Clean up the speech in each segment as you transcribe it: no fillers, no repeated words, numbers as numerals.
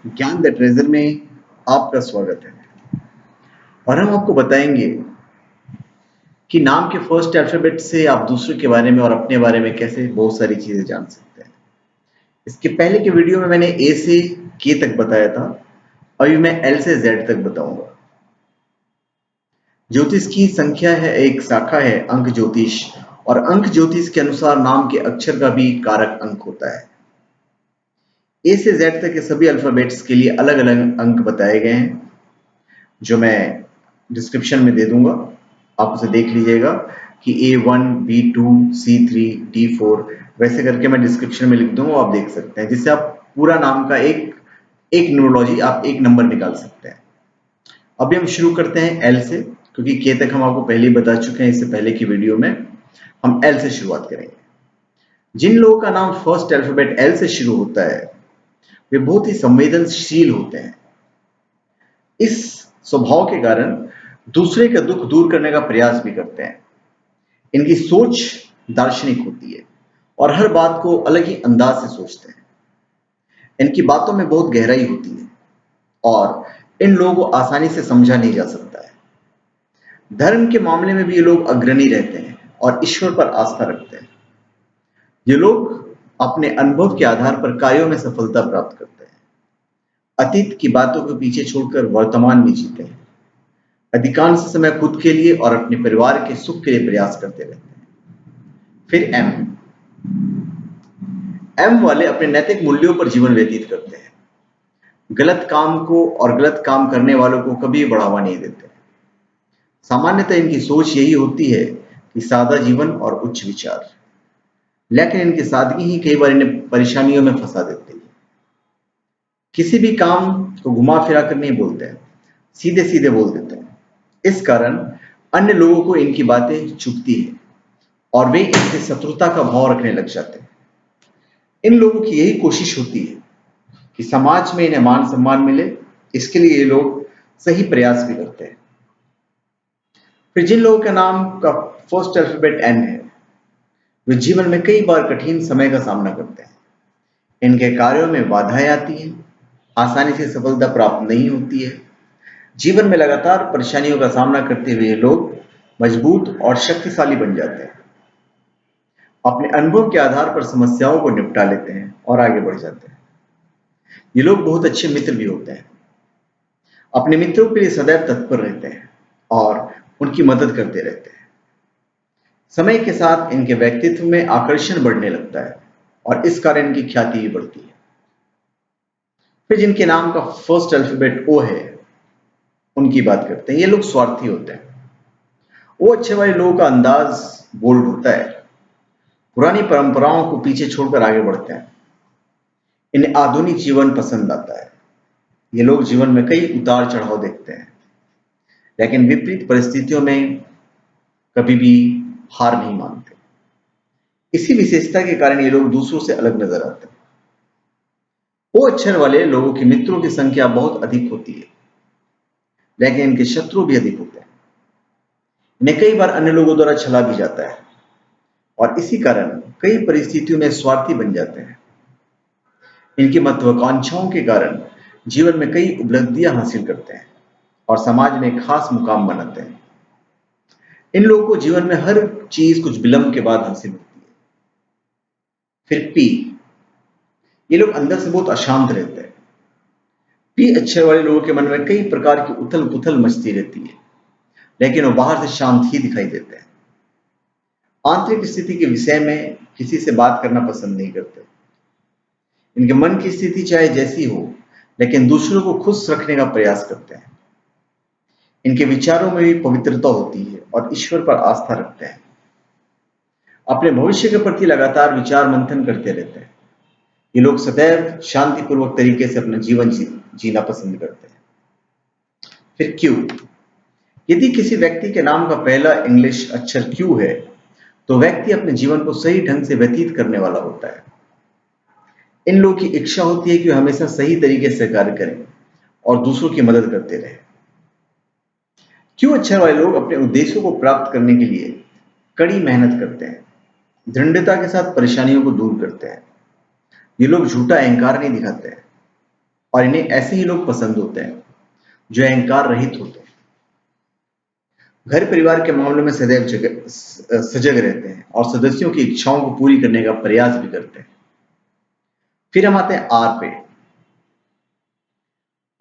ज्ञान the treasure में आपका स्वागत है। और हम आपको बताएंगे कि नाम के फर्स्ट अल्फाबेट से आप दूसरों के बारे में और अपने बारे में कैसे बहुत सारी चीजें जान सकते हैं। इसके पहले के वीडियो में मैंने ए से के तक बताया था। अभी मैं एल से जेड तक बताऊंगा। ज्योतिष की संख्या है, एक शाखा है अंक ज्योतिष, और अंक ज्योतिष के अनुसार नाम के अक्षर का भी कारक अंक होता है। ए से जेड तक के सभी अल्फाबेट्स के लिए अलग अलग अंक बताए गए हैं, जो मैं डिस्क्रिप्शन में दे दूंगा। आप उसे देख लीजिएगा कि A1, B2, C3, D4 वैसे करके मैं डिस्क्रिप्शन में लिख दूंगा, आप देख सकते हैं, जिससे आप पूरा नाम का एक एक न्यूमरोलॉजी, आप एक नंबर निकाल सकते हैं। अभी हम शुरू करते हैं एल से, क्योंकि के तक हम आपको पहले ही बता चुके हैं। इससे पहले की वीडियो में हम एल से शुरुआत करेंगे। जिन लोगों का नाम फर्स्ट अल्फाबेट एल से शुरू होता है वे बहुत ही संवेदनशील होते हैं। इस स्वभाव के कारण दूसरे का दुख दूर करने का प्रयास भी करते हैं। इनकी सोच दार्शनिक होती है और हर बात को अलग ही अंदाज से सोचते हैं। इनकी बातों में बहुत गहराई होती है और इन लोगों को आसानी से समझा नहीं जा सकता है। धर्म के मामले में भी ये लोग अग्रणी रहते हैं और ईश्वर पर आस्था रखते हैं। ये लोग अपने अनुभव के आधार पर कार्यों में सफलता प्राप्त करते हैं। अतीत की बातों को पीछे छोड़कर वर्तमान में जीते हैं। अधिकांश समय खुद के लिए और अपने परिवार के सुख के लिए प्रयास करते रहते हैं। फिर एम एम वाले अपने नैतिक मूल्यों पर जीवन व्यतीत करते हैं। गलत काम को और गलत काम करने वालों को कभी बढ़ावा नहीं देते। सामान्यतः इनकी सोच यही होती है कि सादा जीवन और उच्च विचार, लेकिन इनकी सादगी ही कई बार इन्हें परेशानियों में फंसा देती है। किसी भी काम को घुमा फिरा कर नहीं बोलते हैं, सीधे सीधे बोल देते हैं। इस कारण अन्य लोगों को इनकी बातें चुभती है और वे इनसे शत्रुता का भाव रखने लग जाते हैं। इन लोगों की यही कोशिश होती है कि समाज में इन्हें मान सम्मान मिले। इसके लिए ये लोग सही प्रयास भी करते हैं। फिर जिन लोगों का नाम का फर्स्ट अल्फाबेट एन है, वे जीवन में कई बार कठिन समय का सामना करते हैं। इनके कार्यों में बाधाएं आती हैं, आसानी से सफलता प्राप्त नहीं होती है। जीवन में लगातार परेशानियों का सामना करते हुए ये लोग मजबूत और शक्तिशाली बन जाते हैं। अपने अनुभव के आधार पर समस्याओं को निपटा लेते हैं और आगे बढ़ जाते हैं। ये लोग बहुत अच्छे मित्र भी होते हैं। अपने मित्रों के लिए सदैव तत्पर रहते हैं और उनकी मदद करते रहते हैं। समय के साथ इनके व्यक्तित्व में आकर्षण बढ़ने लगता है और इस कारण इनकी ख्याति भी बढ़ती है। फिर जिनके नाम का फर्स्ट अल्फाबेट ओ है, उनकी बात करते हैं। ये लोग स्वार्थी होते हैं। वो अच्छे वाले लोगों का अंदाज बोल्ड होता है। पुरानी परंपराओं को पीछे छोड़कर आगे बढ़ते हैं। इन्हें आधुनिक जीवन पसंद आता है। ये लोग जीवन में कई उतार चढ़ाव देखते हैं, लेकिन विपरीत परिस्थितियों में कभी भी हार नहीं मानते। इसी विशेषता के कारण ये लोग दूसरों से अलग नजर आते हैं। वो अक्षर वाले लोगों के मित्रों की संख्या बहुत अधिक होती है, लेकिन इनके शत्रु भी अधिक होते हैं। इन्हें कई बार अन्य लोगों द्वारा छला भी जाता है और इसी कारण कई परिस्थितियों में स्वार्थी बन जाते हैं। इनकी महत्वाकांक्षाओं के कारण जीवन में कई उपलब्धियां हासिल करते हैं और समाज में खास मुकाम बनाते हैं। इन लोगों को जीवन में हर चीज कुछ विलंब के बाद हासिल होती है। फिर पी, ये लोग अंदर से बहुत अशांत रहते हैं। पी अक्षर वाले लोगों के मन में कई प्रकार की उथल पुथल मचती रहती है, लेकिन वो बाहर से शांत ही दिखाई देते हैं। आंतरिक स्थिति के विषय में किसी से बात करना पसंद नहीं करते। इनके मन की स्थिति चाहे जैसी हो, लेकिन दूसरों को खुश रखने का प्रयास करते हैं। इनके विचारों में भी पवित्रता होती है और ईश्वर पर आस्था रखते हैं। अपने भविष्य के प्रति लगातार विचार मंथन करते रहते हैं। ये लोग सदैव शांतिपूर्वक तरीके से अपना जीवन जीना पसंद करते हैं। फिर क्यू, यदि किसी व्यक्ति के नाम का पहला इंग्लिश अक्षर क्यू है, तो व्यक्ति अपने जीवन को सही ढंग से व्यतीत करने वाला होता है। इन लोगों की इच्छा होती है कि वे हमेशा सही तरीके से कार्य करें और दूसरों की मदद करते रहें। क्यों अक्षर वाले लोग अपने उद्देश्यों को प्राप्त करने के लिए कड़ी मेहनत करते हैं, दृढ़ता के साथ परेशानियों को दूर करते हैं। ये लोग झूठा अहंकार नहीं दिखाते हैं और इन्हें ऐसे ही लोग पसंद होते हैं जो अहंकार रहित होते हैं, घर परिवार के मामलों में सदैव सजग रहते हैं और सदस्यों की इच्छाओं को पूरी करने का प्रयास भी करते हैं। फिर हम आते हैं आर पे।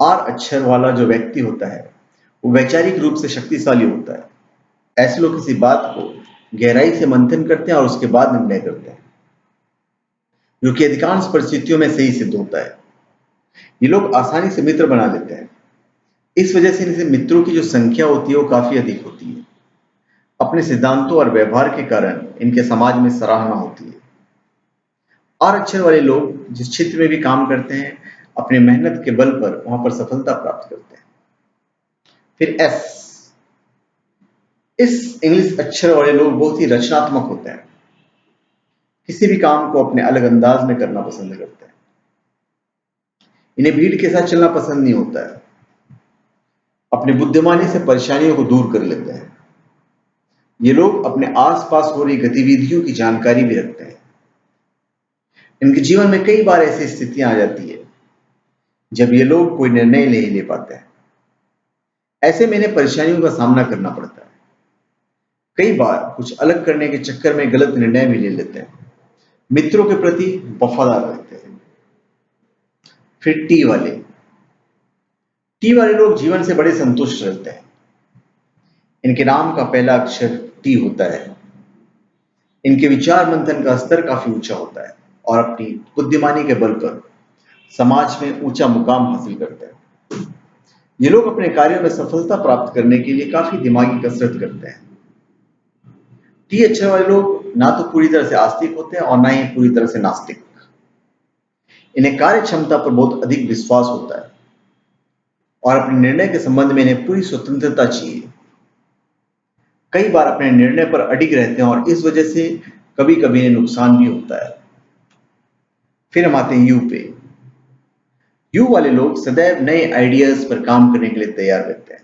आर अक्षर वाला जो व्यक्ति होता है वो वैचारिक रूप से शक्तिशाली होता है। ऐसे लोग किसी बात को गहराई से मंथन करते हैं और उसके बाद निर्णय करते हैं, जो कि अधिकांश परिस्थितियों में सही सिद्ध होता है। ये लोग आसानी से मित्र बना लेते हैं। इस वजह से इनसे मित्रों की जो संख्या होती है वो काफी अधिक होती है। अपने सिद्धांतों और व्यवहार के कारण इनके समाज में सराहना होती है। और अक्षर वाले लोग जिस क्षेत्र में भी काम करते हैं अपने मेहनत के बल पर वहां पर सफलता प्राप्त करते हैं। फिर एस। इस इंग्लिश अक्षर वाले लोग बहुत ही रचनात्मक होते हैं, किसी भी काम को अपने अलग अंदाज में करना पसंद करते हैं। इन्हें भीड़ के साथ चलना पसंद नहीं होता है। अपनी बुद्धिमानी से परेशानियों को दूर कर लेते हैं। ये लोग अपने आसपास हो रही गतिविधियों की जानकारी भी रखते हैं। इनके जीवन में कई बार ऐसी स्थितियां आ जाती है जब ये लोग कोई निर्णय नहीं ले पाते हैं। ऐसे में इन्हें परेशानियों का सामना करना पड़ता है। कई बार कुछ अलग करने के चक्कर में गलत निर्णय भी ले लेते हैं। मित्रों के प्रति वफादार रहते हैं। फिर टी वाले। टी वाले लोग जीवन से बड़े संतुष्ट रहते हैं। इनके नाम का पहला अक्षर टी होता है। इनके विचार मंथन का स्तर काफी ऊंचा होता है और अपनी बुद्धिमानी के बल पर समाज में ऊंचा मुकाम हासिल करते हैं। ये लोग अपने कार्यों में सफलता प्राप्त करने के लिए काफी दिमागी कसरत करते हैं। टी अक्षर वाले लोग ना तो पूरी तरह से आस्तिक होते हैं और ना ही पूरी तरह से नास्तिक। इन्हें कार्य क्षमता पर बहुत अधिक विश्वास होता है और अपने निर्णय के संबंध में इन्हें पूरी स्वतंत्रता चाहिए। कई बार अपने निर्णय पर अडिग रहते हैं और इस वजह से कभी कभी इन्हें नुकसान भी होता है। फिर हम आते हैं यू पे। यू वाले लोग सदैव नए आइडियाज पर काम करने के लिए तैयार रहते हैं।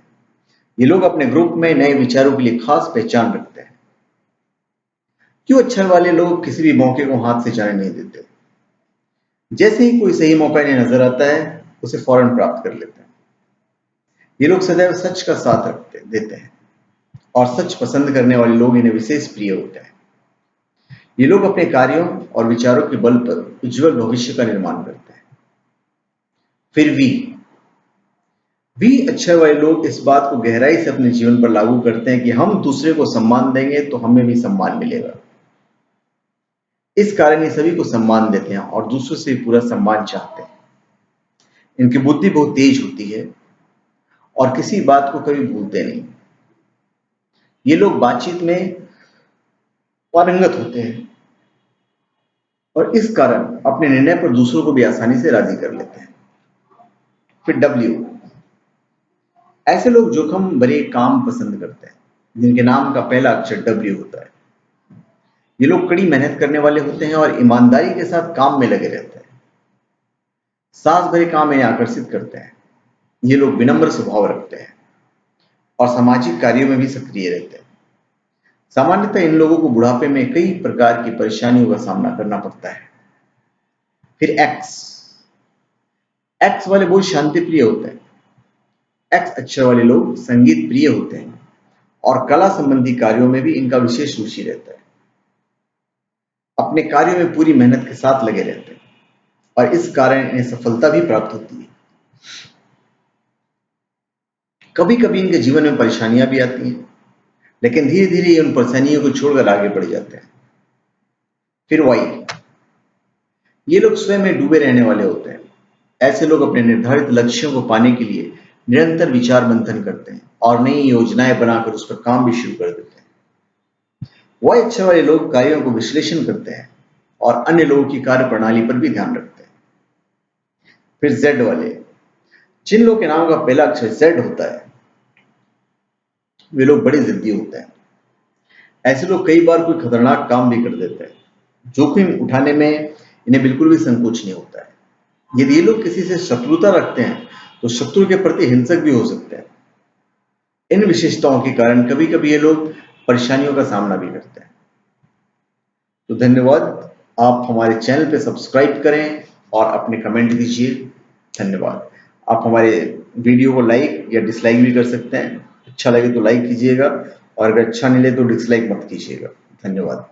ये लोग अपने ग्रुप में नए विचारों के लिए खास पहचान रखते हैं। क्यों अक्षर वाले लोग किसी भी मौके को हाथ से जाने नहीं देते। जैसे ही कोई सही मौका इन्हें नजर आता है उसे फौरन प्राप्त कर लेते हैं। ये लोग सदैव सच का साथ देते हैं और सच पसंद करने वाले लोग इन्हें विशेष प्रिय होते हैं। ये लोग अपने कार्यों और विचारों के बल पर उज्जवल भविष्य का निर्माण करते हैं। फिर वी अक्षर वाले लोग इस बात को गहराई से अपने जीवन पर लागू करते हैं कि हम दूसरे को सम्मान देंगे तो हमें भी सम्मान मिलेगा। इस कारण ये सभी को सम्मान देते हैं और दूसरों से पूरा सम्मान चाहते हैं। इनकी बुद्धि बहुत तेज होती है और किसी बात को कभी भूलते नहीं। ये लोग बातचीत में पारंगत होते हैं और इस कारण अपने निर्णय पर दूसरों को भी आसानी से राजी कर लेते हैं। फिर डब्ल्यू। ऐसे लोग जोखिम भरे काम पसंद करते हैं जिनके नाम का पहला अक्षर डब्ल्यू होता है। ये लोग कड़ी मेहनत करने वाले होते हैं और ईमानदारी के साथ काम में लगे रहते हैं। साहस भरे काम इन्हें आकर्षित करते हैं। ये लोग विनम्र स्वभाव रखते हैं और सामाजिक कार्यों में भी सक्रिय रहते हैं। सामान्यतः इन लोगों को बुढ़ापे में कई प्रकार की परेशानियों का सामना करना पड़ता है। फिर एक्स। एक्स वाले बहुत शांति प्रिय होते हैं। एक्स अक्षर वाले लोग संगीत प्रिय होते हैं और कला संबंधी कार्यों में भी इनका विशेष रुचि रहता है। अपने कार्यों में पूरी मेहनत के साथ लगे रहते हैं और इस कारण इन्हें सफलता भी प्राप्त होती है। कभी कभी इनके जीवन में परेशानियां भी आती हैं, लेकिन धीरे धीरे ये उन परेशानियों को छोड़कर आगे बढ़ जाते हैं। फिर वाई। ये लोग स्वयं में डूबे रहने वाले होते हैं। ऐसे लोग अपने निर्धारित लक्ष्यों को पाने के लिए निरंतर विचार मंथन करते हैं और नई योजनाएं बनाकर उस पर काम भी शुरू कर देते हैं। वाई अक्षर वाले लोग कार्यों को विश्लेषण करते हैं और अन्य लोगों की कार्य प्रणाली पर भी ध्यान रखते हैं। फिर जेड वाले। जिन लोगों के नाम का पहला अक्षर जेड होता है वे लोग बड़े जिद्दी होते हैं। ऐसे लोग कई बार कोई खतरनाक काम भी कर देते हैं। जोखिम उठाने में इन्हें बिल्कुल भी संकोच नहीं होता है। यदि ये लोग किसी से शत्रुता रखते हैं तो शत्रु के प्रति हिंसक भी हो सकते हैं। इन विशेषताओं के कारण कभी कभी ये लोग परेशानियों का सामना भी करते हैं। तो धन्यवाद। आप हमारे चैनल पे सब्सक्राइब करें और अपने कमेंट दीजिए। धन्यवाद। आप हमारे वीडियो को लाइक या डिसलाइक भी कर सकते हैं। अच्छा लगे तो लाइक कीजिएगा और अगर अच्छा नहीं लगे तो डिसलाइक मत कीजिएगा। धन्यवाद।